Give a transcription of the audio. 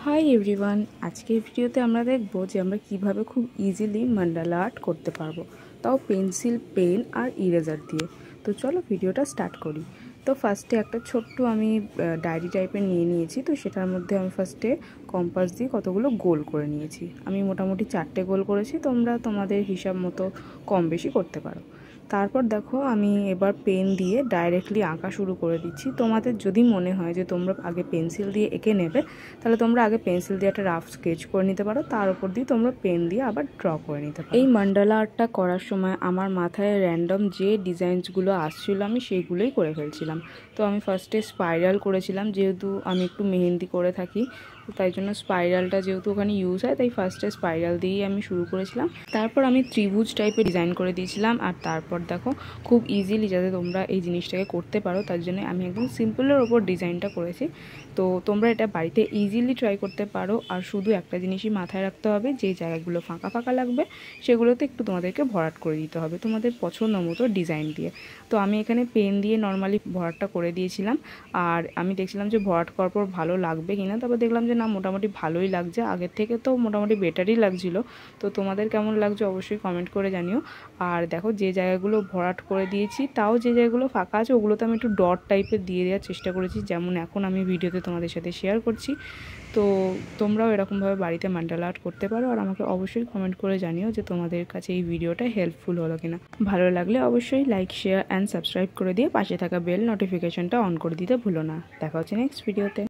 Hi everyone, আজকের ভিডিওতে আমরা দেখব যে আমরা কিভাবে খুব ইজিলি মান্ডালা আর্ট করতে পারবো, তাও পেন্সিল, পেন আর ইরেজার দিয়ে। তো চলো ভিডিওটা স্টার্ট করি। তো ফার্স্টে একটা ছোট্ট আমি ডায়েরি টাইপের নিয়ে নিয়েছি। তো সেটার মধ্যে আমি ফার্স্টে কম্পাস দিয়ে কতগুলো গোল করে নিয়েছি। আমি মোটামুটি 4টে গোল করেছি, তোমরা তোমাদের হিসাব মতো কম বেশি করতে পারো। তারপর দেখো আমি এবার পেন দিয়ে ডাইরেক্টলি আঁকা শুরু করে দিচ্ছি। তোমাদের যদি মনে হয় যে তোমরা আগে পেন্সিল দিয়ে এঁকে নেবে, তাহলে তোমরা আগে পেন্সিল দিয়ে একটা রাফ স্কেচ করে নিতে পারো, তার উপর দিয়ে তোমরা পেন দিয়ে আবার ড্র করে নিতে পারো। এই মান্ডালা আর্টটা করার সময় আমার মাথায় র্যান্ডম যে ডিজাইনসগুলো আসছিলো আমি সেগুলোই করে ফেলছিলাম। তো আমি ফার্স্টে স্পাইরাল করেছিলাম, যেহেতু আমি একটু মেহেন্দি করে থাকি, তাই জন্য স্পাইরালটা যেহেতু ওখানে ইউজ হয়, তাই ফার্স্টে স্পাইরাল দিয়েই আমি শুরু করেছিলাম। তারপর আমি ত্রিভুজ টাইপের ডিজাইন করে দিয়েছিলাম। আর তারপর দেখো খুব ইজিলি যাতে তোমরা এই জিনিসটাকে করতে পারো, তার জন্য আমি একদম সিম্পলের ওপর ডিজাইনটা করেছি। তো তোমরা এটা বাড়িতে ইজিলি ট্রাই করতে পারো। আর শুধু একটা জিনিসই মাথায় রাখতে হবে, যে জায়গাগুলো ফাঁকা ফাঁকা লাগবে সেগুলোতে একটু তোমাদেরকে ভরাট করে দিতে হবে তোমাদের পছন্দ মতো ডিজাইন দিয়ে। তো আমি এখানে পেন দিয়ে নর্মালি ভরাটটা করে দিয়েছিলাম। আর আমি দেখছিলাম যে ভরাট করার পর ভালো লাগবে কিনা, তারপর দেখলাম যে না, মোটামুটি ভালোই লাগছে, আগের থেকে তো মোটামুটি বেটারই লাগছিল। তো তোমাদের কেমন লাগছে অবশ্যই কমেন্ট করে জানিও। আর দেখো যে জায়গাগুলো ভরাট করে দিয়েছি, তাও যে জায়গাগুলো ফাঁকা আছে ওগুলোতে আমি একটু ডট টাইপের দিয়ে দেওয়ার চেষ্টা করেছি, যেমন এখন আমি ভিডিওতে তোমাদের সাথে শেয়ার করছি। তো তোমরাও এরকমভাবে বাড়িতে মান্ডালা আর্ট করতে পারো। আর আমাকে অবশ্যই কমেন্ট করে জানিও যে তোমাদের কাছে এই ভিডিওটা হেল্পফুল হলো কিনা। ভালো লাগলে অবশ্যই লাইক, শেয়ার অ্যান্ড সাবস্ক্রাইব করে দিয়ে পাশে থাকা বেল নোটিফিকেশনটা অন করে দিতে ভুলো না। দেখা হচ্ছে নেক্সট ভিডিওতে।